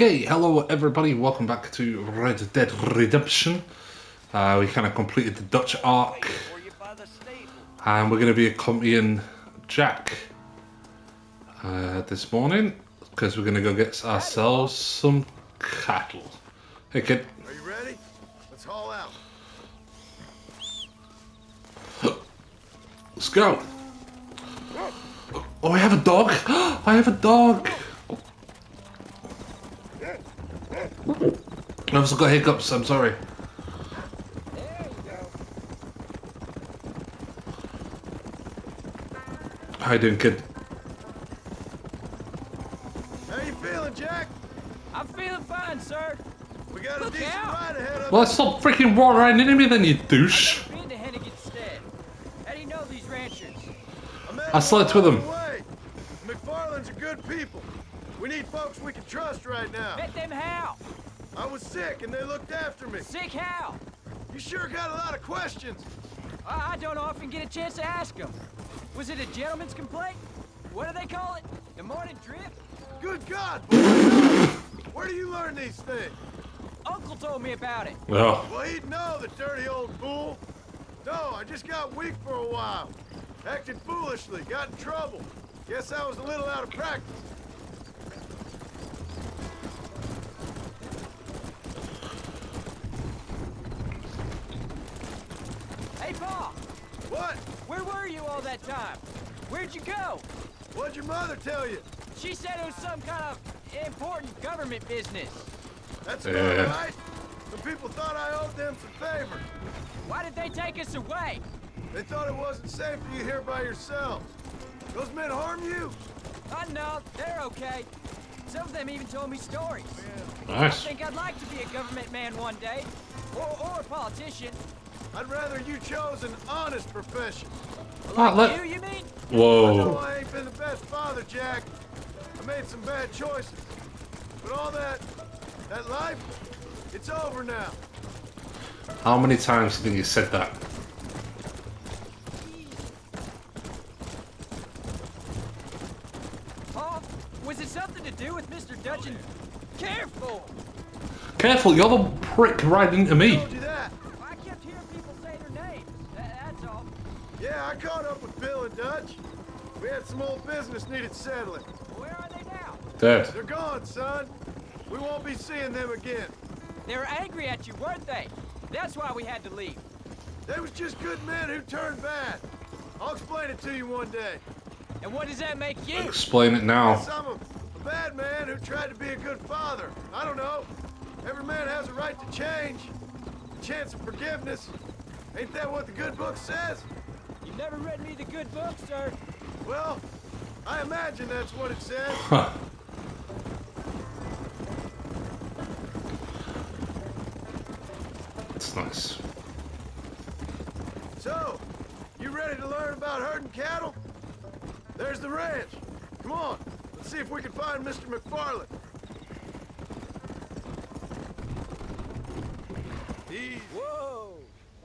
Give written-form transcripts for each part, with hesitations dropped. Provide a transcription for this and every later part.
Okay, hello everybody, welcome back to Red Dead Redemption. We kind of completed the Dutch arc, and we're going to be accompanying Jack this morning, because we're going to go get ourselves some cattle. Hey kid. Are you ready? Let's haul out. Let's go. Oh, I have a dog. I have a dog. I've also got hiccups, I'm sorry. How you doing, kid? How you feeling, Jack? I'm feeling fine, sir. We got a decent ride ahead of us. Well, stop freaking right into me then, you douche. I've been to Hennigan's stead. How do you know these ranchers? I slept with them. McFarland's are good people. We need folks we can trust right now. Met them how? I was sick and they looked after me. Sick how? You sure got a lot of questions. I don't often get a chance to ask them. Was it a gentleman's complaint? What do they call it? The morning drip? Good God, boy. Where do you learn these things? Uncle told me about it. Oh. Well, he'd know, the dirty old fool. No, I just got weak for a while. Acted foolishly, got in trouble. Guess I was a little out of practice. Hey, Pa! What? Where were you all that time? Where'd you go? What'd your mother tell you? She said it was some kind of important government business. That's about right. Some people thought I owed them some favors. Why did they take us away? They thought it wasn't safe for you here by yourselves. Those men harm you? No, they're okay. Some of them even told me stories. Nice. I think I'd like to be a government man one day. Or a politician. I'd rather you chose an honest profession. Like you mean? I know Whoa. I ain't been the best father, Jack. I made some bad choices. But all that life, it's over now. How many times do you think you said that? Oh, was it something to do with Mr. Dutchin? Careful! Careful, you're the prick right into I me. told you that. I kept hearing people say their names. That's all. Yeah, I caught up with Bill and Dutch. We had some old business needed settling. Where are they now? Dead. They're gone, son. We won't be seeing them again. They were angry at you, weren't they? That's why we had to leave. They was just good men who turned bad. I'll explain it to you one day. And what does that make you? Explain it now. Guess I'm a bad man who tried to be a good father. I don't know. Every man has a right to change. A chance of forgiveness. Ain't that what the good book says? You've never read me the good book, sir. Well, I imagine that's what it says. Huh. That's nice. So, you ready to learn about herding cattle? There's the ranch. Come on, let's see if we can find Mr. McFarland. He's... Whoa!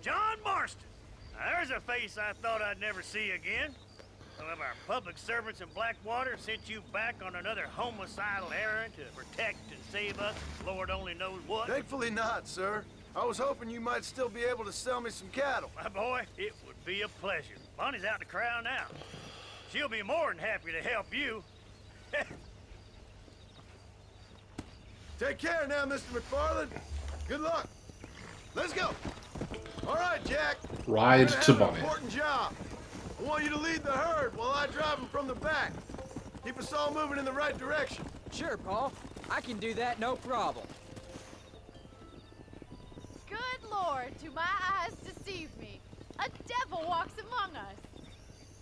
John Marston! Now, there's a face I thought I'd never see again. Some of our public servants in Blackwater sent you back on another homicidal errand to protect and save us, Lord only knows what. Thankfully not, sir. I was hoping you might still be able to sell me some cattle. My boy, it would be a pleasure. Bonnie's out in the crowd now. She'll be more than happy to help you. Take care now, Mr. McFarland. Good luck. Let's go. All right, Jack. Ride You're to gonna have Bonnie. an important job. I want you to lead the herd while I drive them from the back. Keep us all moving in the right direction. Sure, Paul. I can do that, no problem. Good Lord, do my eyes deceive me? A devil walks among us.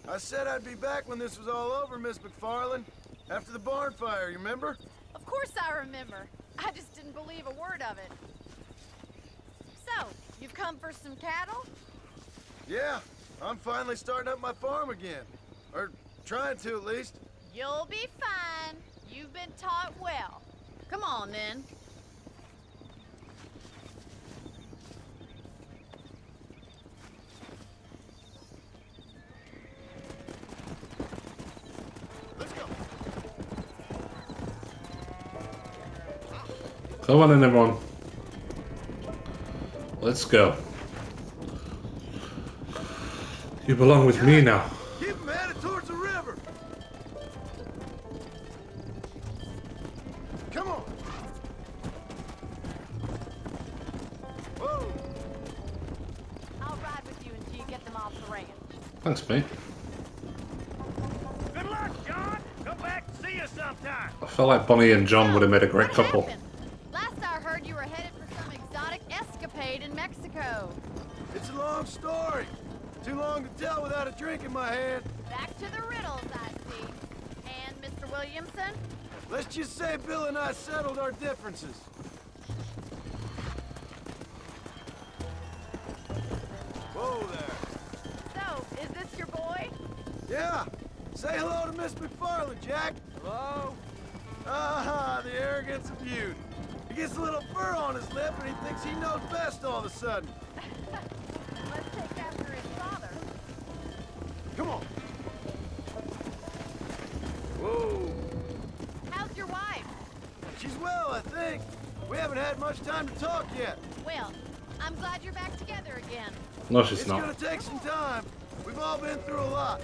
I said I'd be back when this was all over, Miss McFarland. After the barn fire, you remember? Of course I remember. I just didn't believe a word of it. So, you've come for some cattle? Yeah, I'm finally starting up my farm again. Or trying to, at least. You'll be fine. You've been taught well. Come on, then. Let's go. Come on in, everyone. Let's go. You belong with me now. Keep him headed towards the river. Come on. Whoa. I'll ride with you until you get them off the ranch. Thanks, mate. Good luck, John. Come back and see us sometime. I felt like Bonnie and John would have made a great What couple. happened? Last I heard, you were headed for some exotic escapade in Mexico. It's a long story. Too long to tell without a drink in my hand. Back to the riddles, I see. And Mr. Williamson? Let's just say Bill and I settled our differences. Whoa there. So, is this your boy? Yeah. Say hello to Miss McFarland, Jack. Hello? Ah, the arrogance of youth. He gets a little fur on his lip and he thinks he knows best all of a sudden. Let's take after his father. Come on. Whoa. How's your wife? She's well, I think. We haven't had much time to talk yet. Well, I'm glad you're back together again. No, she's It's not. gonna take some time. We've all been through a lot.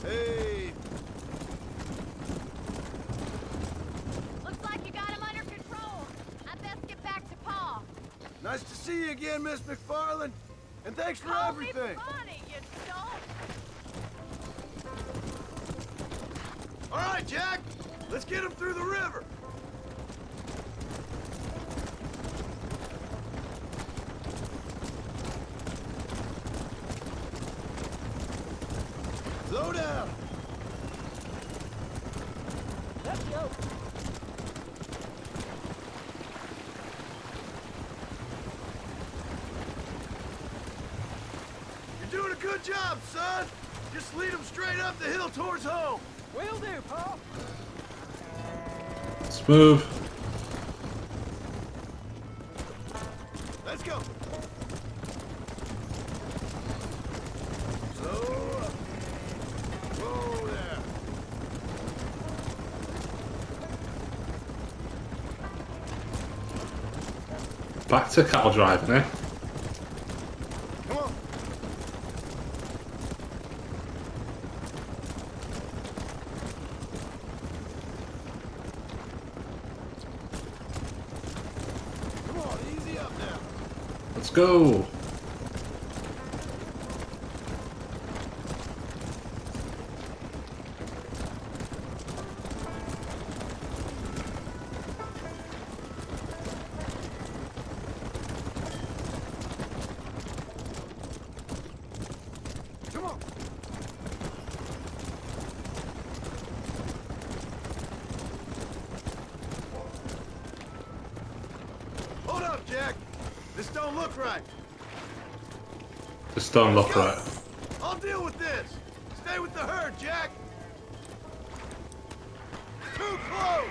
Hey. Looks like you got him under control. I best get back to Pa. Nice to see you again, Miss McFarland. And thanks for Call me everything. Bonnie, you don't. All right, Jack. Let's get him through the river. Slow down. Let's go. You're doing a good job, son. Just lead him straight up the hill towards home. Will do, Pa. Let's move. Let's go. Slow up. Whoa there. Back to cattle driving, eh? Come on. Come on, easy up now. Let's go. Come on. Hold up, Jack. This don't look right. This don't look right. I'll deal with this. Stay with the herd, Jack. Too close.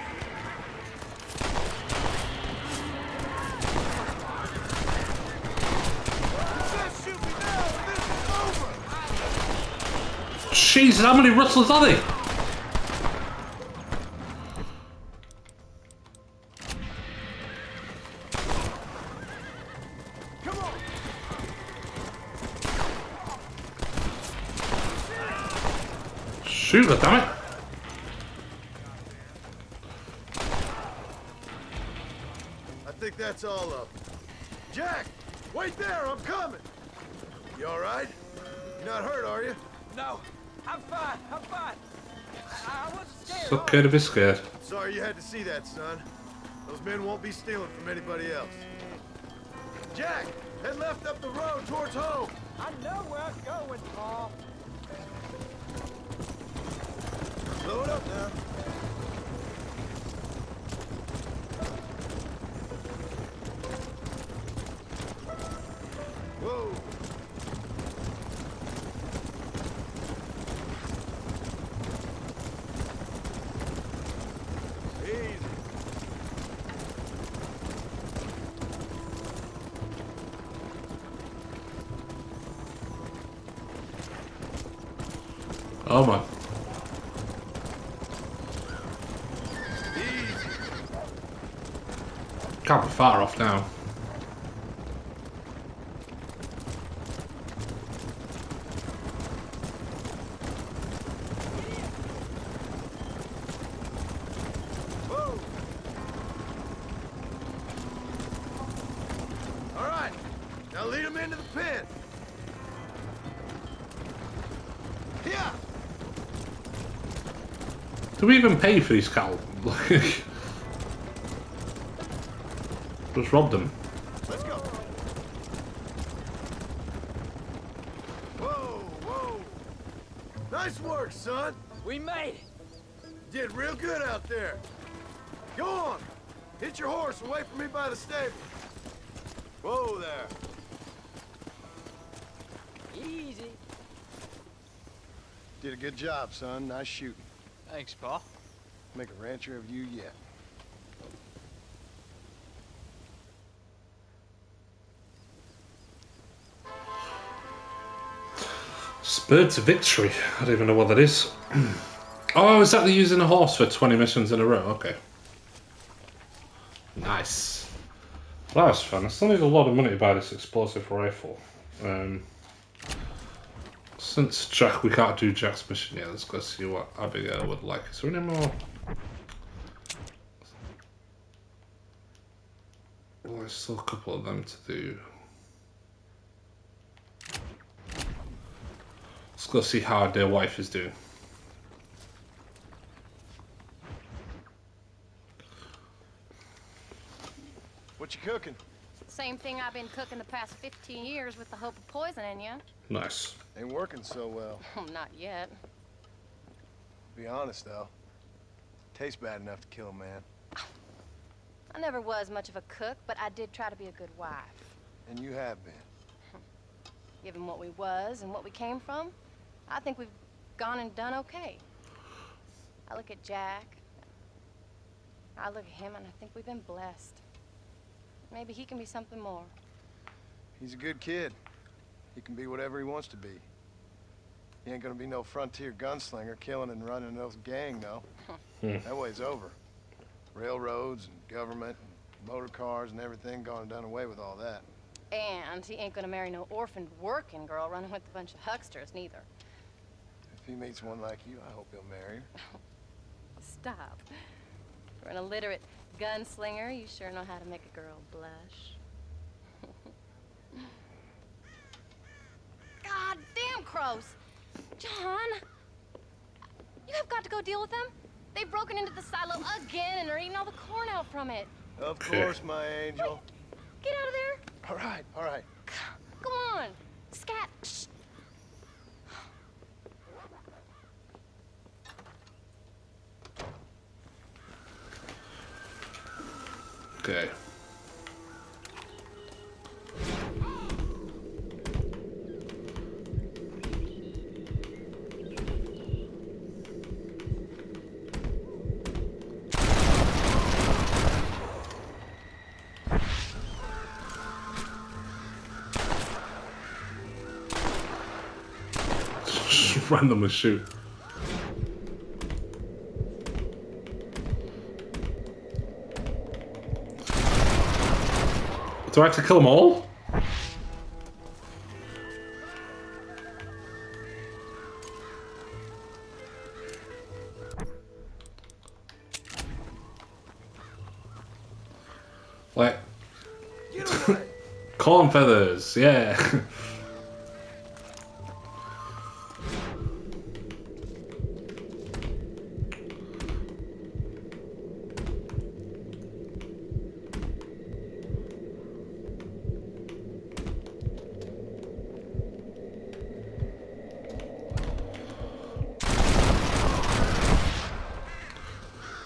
You said shoot me now, or this is over. Jesus, how many rustlers are they? Come on. Shoot her, damn it. I think that's all of them. Jack, wait there, I'm coming. You all right? You're not hurt, are you? No, I'm fine. I'm fine. I wasn't scared. It's okay to be scared. Sorry you had to see that, son. Those men won't be stealing from anybody else. Jack, head left up the road towards home. I know where I'm going, Pa. Slow it up now. Whoa. Easy. Oh man. Easy. Can't be far off now. Whoa! All right, now lead him into the pen. Yeah. Do we even pay for these cattle? Just robbed them. Let's go. Whoa, whoa. Nice work, son. We made it. Did real good out there. Go on. Hit your horse and wait for me by the stable. Whoa there. Easy. Did a good job, son. Nice shooting. Thanks, Pa. Make a rancher of you yet. Spur to victory. I don't even know what that is. Oh, is that they're using a horse for 20 missions in a row? Okay. Nice. That was fun. I still need a lot of money to buy this explosive rifle. Since Jack, we can't do Jack's mission yet. Let's go see what Abigail would like. Is there any more? Well, there's still a couple of them to do. Let's go see how their wife is doing. What you cooking? Same thing I've been cooking the past 15 years with the hope of poisoning you. Nice. Ain't working so well. Not yet. Be honest, though. Tastes bad enough to kill a man. I never was much of a cook, but I did try to be a good wife. And you have been. Given what we was and what we came from, I think we've gone and done okay. I look at Jack. I look at him and I think we've been blessed. Maybe he can be something more. He's a good kid. He can be whatever he wants to be. He ain't gonna be no frontier gunslinger killing and running those gang, though. That way's over. Railroads and government and motor cars and everything gone and done away with all that. And he ain't gonna marry no orphaned working girl running with a bunch of hucksters, neither. If he meets one like you, I hope he'll marry her. Stop. For an illiterate gunslinger, you sure know how to make a girl blush. God damn crows! John! You have got to go deal with them. They've broken into the silo again and are eating all the corn out from it. Of course, my angel. Get out of there! All right, all right. Come on! Scat! Shh. Okay. Just randomly shoot. Do I have to kill them all? Like, Get away! corn feathers, yeah.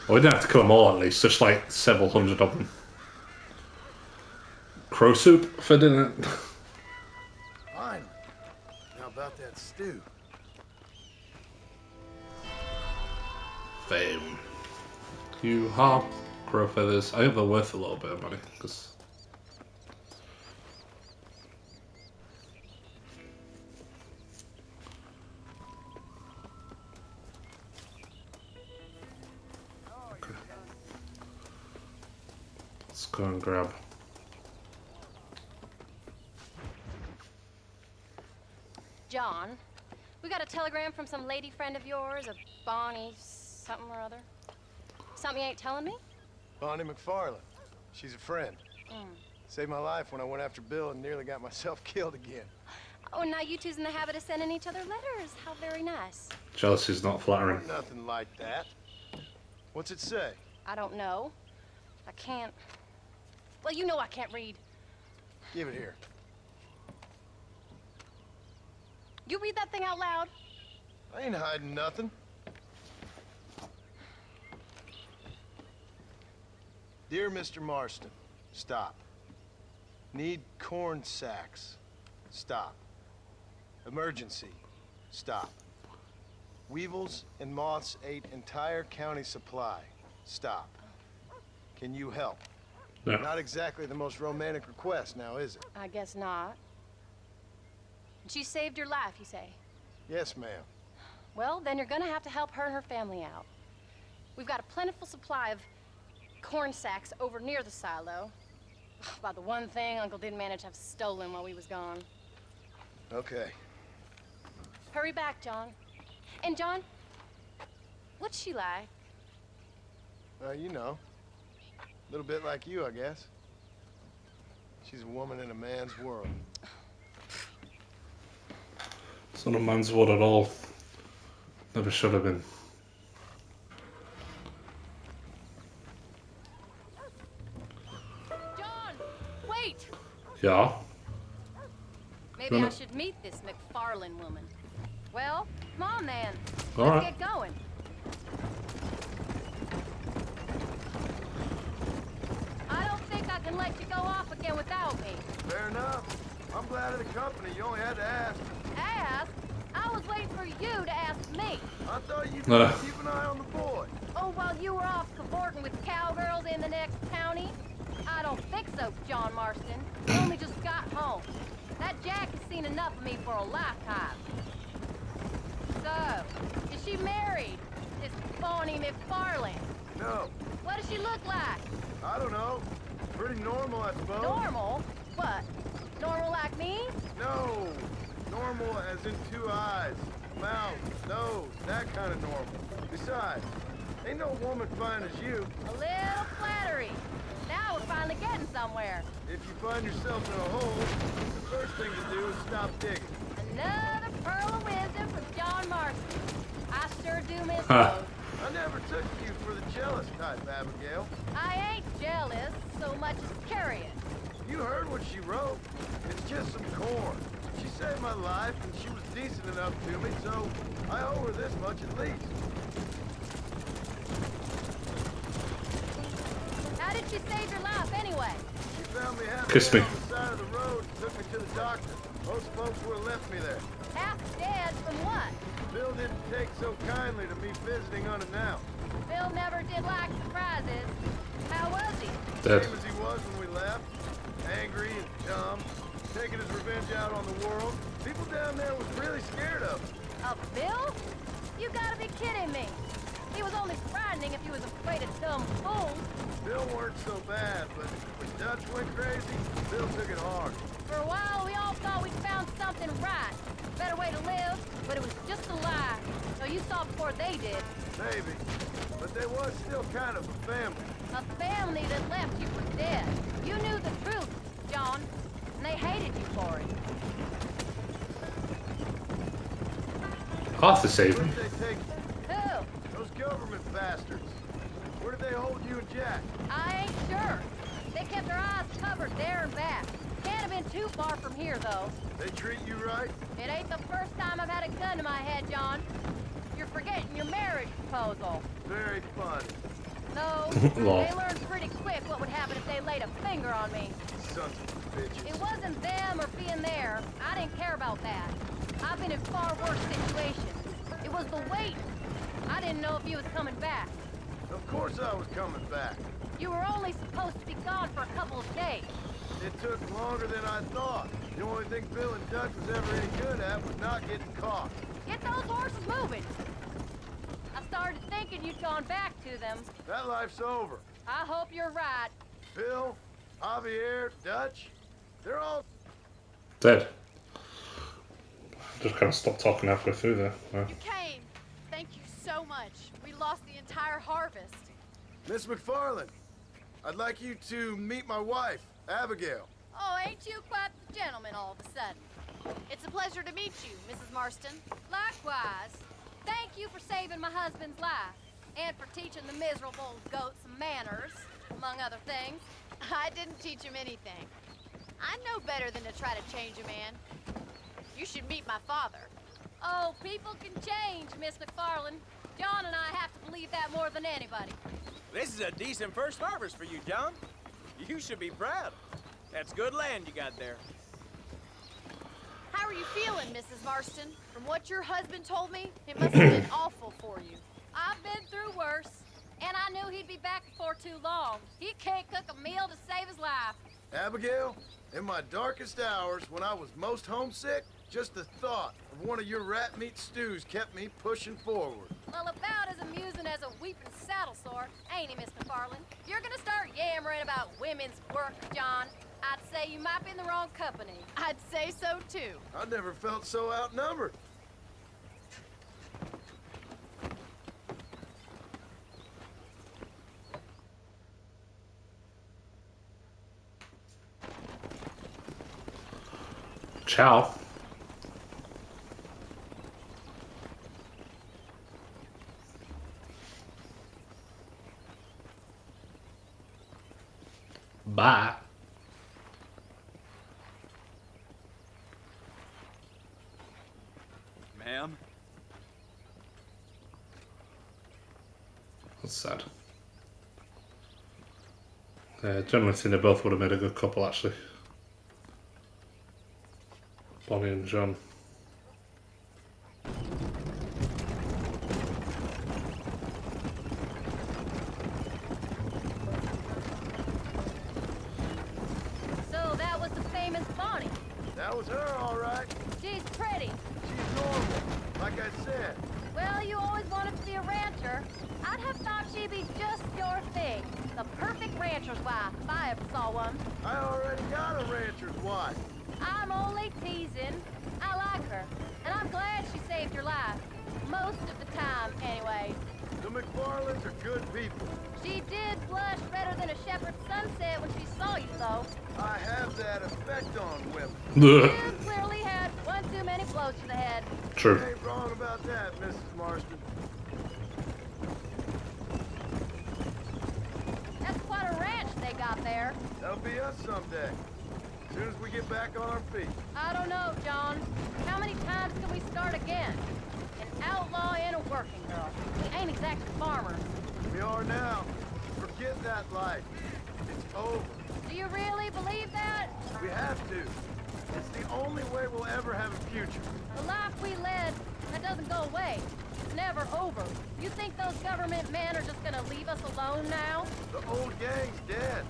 Well, we didn't have to kill them all at least, just like several hundred of them. Crow soup for dinner. Fine. Now about that stew. Fame. You harp, crow feathers. I think they're worth a little bit of money, because... Let's go and grab. John, we got a telegram from some lady friend of yours, a Bonnie something or other. Something you ain't telling me? Bonnie McFarlane. She's a friend. Saved my life when I went after Bill and nearly got myself killed again. Oh, and now you two's in the habit of sending each other letters. How very nice. Jealousy's not flattering. Nothing like that. What's it say? I don't know. I can't. Well, you know I can't read. Give it here. You read that thing out loud? I ain't hiding nothing. Dear Mr. Marston, stop. Need corn sacks. Stop. Emergency. Stop. Weevils and moths ate entire county supply. Stop. Can you help? No. Not exactly the most romantic request now, is it? I guess not. She saved your life, you say? Yes, ma'am. Well, then you're gonna have to help her and her family out. We've got a plentiful supply of corn sacks over near the silo. About the one thing Uncle didn't manage to have stolen while we was gone. Okay. Hurry back, John. And John, what's she like? You know. A little bit like you, I guess. She's a woman in a man's world. It's not a man's world at all. Never should have been. John, wait! Yeah? Maybe I should meet this McFarlane woman. Well, come on then. All Let's right. get going. I don't think I can let you go off again without me. Fair enough. I'm glad of the company. You only had to ask. Ask? I was waiting for you to ask me. I thought you'd keep an eye on the boy. Oh, while you were off cavorting with cowgirls in the next county? I don't think so, John Marston. I only just got home. That Jack has seen enough of me for a lifetime. So, is she married? This Bonnie McFarlane? No, What does she look like? I don't know. Pretty normal, I suppose. Normal? What? Normal like me? No. Normal as in 2 eyes, mouth, nose, that kind of normal. Besides, ain't no woman fine as you. A little flattery. Now we're finally getting somewhere. If you find yourself in a hole, the first thing to do is stop digging. Another pearl of wisdom from John Marston. I sure do miss those. I never took you for the jealous type, Abigail. I ain't jealous so much as curious. You heard what she wrote. It's just some corn. She saved my life, and she was decent enough to me, so I owe her this much at least. How did she save your life anyway? She found me half Kiss dead me. on the side of the road and took me to the doctor. Most folks would have left me there. Half dead from what? Bill didn't take so kindly to me visiting unannounced. Bill never did like surprises. How was he? Dead. Same as he was when we left. Angry and dumb. Taking his revenge out on the world. People down there was really scared of him. Of Bill? You gotta be kidding me. He was only frightening if you was afraid of dumb fools. Bill weren't so bad, but when Dutch went crazy, Bill took it hard. For a while, we all thought we'd found something right. Better way to live, but it was just a lie. So you saw before they did. Maybe. But they was still kind of a family. A family that left you for dead. You knew the truth, John, and they hated you for it. Arthur saved Where him. did they take you? Who? Those government bastards. Where did they hold you and Jack? I ain't sure. They kept their eyes covered there and back. Can't have been too far from here, though. They treat you right? It ain't the first time I've had a gun to my head, John. You're forgetting your marriage proposal. Very funny. No, Lol. they learned pretty quick what would happen if they laid a finger on me. Sons of bitches. It wasn't them or being there. I didn't care about that. I've been in far worse situations. It was the wait. I didn't know if you was coming back. Of course I was coming back. You were only supposed to be gone for a couple of days. It took longer than I thought. The only thing Bill and Dutch was ever any good at was not getting caught. Get those horses moving. I started thinking you'd gone back to them. That life's over. I hope you're right. Bill, Javier, Dutch, they're all... Dead. Just kind of stopped talking halfway through there. Yeah. You came. Thank you so much. We lost the entire harvest. Miss McFarland, I'd like you to meet my wife, Abigail. Oh, ain't you quite the gentleman all of a sudden? It's a pleasure to meet you, Mrs. Marston. Likewise. Thank you for saving my husband's life. And for teaching the miserable goat some manners, among other things. I didn't teach him anything. I know better than to try to change a man. You should meet my father. Oh, people can change, Miss McFarland. John and I have to believe that more than anybody. This is a decent first harvest for you, John. You should be proud. That's good land you got there. How are you feeling, Mrs. Marston? From what your husband told me, it must have been awful for you. I've been through worse, and I knew he'd be back before too long. He can't cook a meal to save his life. Abigail, in my darkest hours, when I was most homesick, just the thought of one of your rat meat stews kept me pushing forward. Well, about as amusing as a weeping saddle sore, ain't he, Miss McFarland? You're gonna start yammering about women's work, John. I'd say you might be in the wrong company. I'd say so, too. I never felt so outnumbered. Ciao. Bye. Ma'am? That's sad. Generally, I think they both would have made a good couple, actually. Bonnie and John. So that was the famous Bonnie. That was her, all right. She's pretty. She's normal, like I said. Well, you always wanted to be a rancher. I'd have thought she'd be just your thing. The perfect rancher's wife, if I ever saw one. I already got a rancher's wife. I'm only teasing. I like her, and I'm glad she saved your life. Most of the time, anyway. The McFarlands are good people. She did blush redder than a shepherd's sunset when she saw you, though. I have that effect on women. You clearly had one too many blows to the head. True. You ain't wrong about that, Mrs. Marston. That's quite a ranch they got there. That'll be us someday. As soon as we get back on our feet. I don't know, John. How many times can we start again? An outlaw and a working girl. We ain't exactly farmers. We are now. Forget that life. It's over. Do you really believe that? We have to. It's the only way we'll ever have a future. The life we led, that doesn't go away. It's never over. You think those government men are just gonna leave us alone now? The old gang's dead.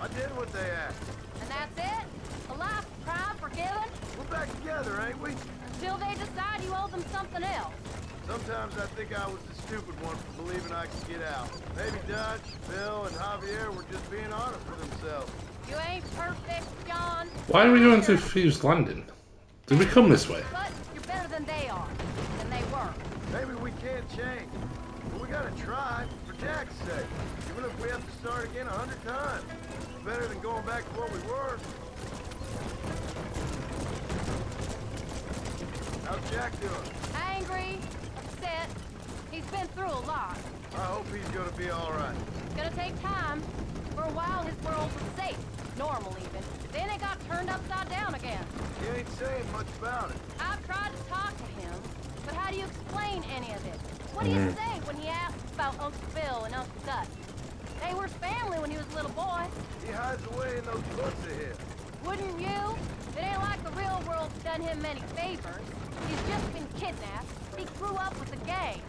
I did what they asked. And that's it? A life of crime forgiven? We're back together, ain't we? Until they decide you owe them something else. Sometimes I think I was the stupid one for believing I could get out. Maybe Dutch, Bill, and Javier were just being honest with themselves. You ain't perfect, John. Why are we going to Fuse Landing? Did we come this way? But you're better than they are. Than they were. Maybe we can't change. But we gotta try, for Jack's sake. Even if we have to start again 100 times. It's better than going back to what we were. How's Jack doing? Angry, upset. He's been through a lot. I hope he's gonna be alright. It's gonna take time. For a while, his world was safe. Normal, even. Then it got turned upside down again. He ain't saying much about it. I've tried to talk to him, but how do you explain any of it? What do you say when he asks about Uncle Bill and Uncle Dutch? They were family when he was a little boy. He hides away in those books of his. Wouldn't you? It ain't like the real world's done him many favors. He's just been kidnapped. He grew up with the gang.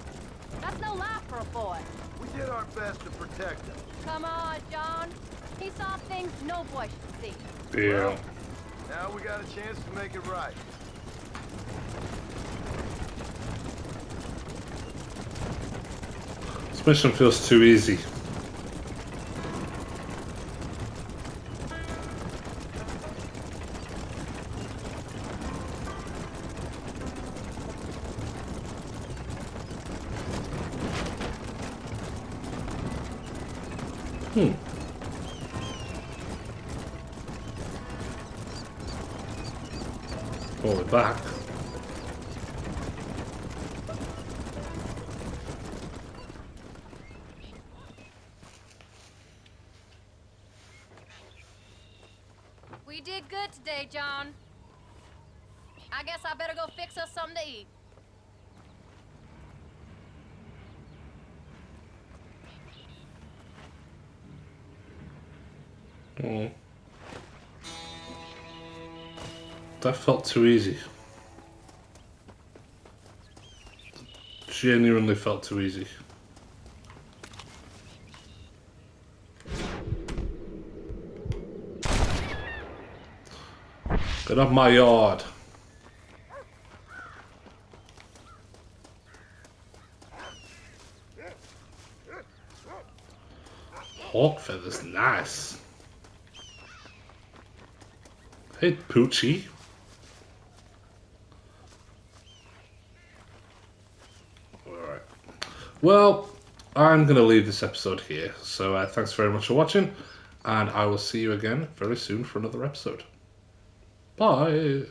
That's no life for a boy. We did our best to protect him. Come on, John. He saw things no boy should see. Yeah. Well, now we got a chance to make it right. This mission feels too easy. Oh, we're back. We did good today, John. I guess I better go fix us something to eat. Oh. That felt too easy. Genuinely felt too easy. Get off my yard. Hawk feathers, nice. Hey, Poochie. Alright. Well, I'm going to leave this episode here. So thanks very much for watching. And I will see you again very soon for another episode. Bye.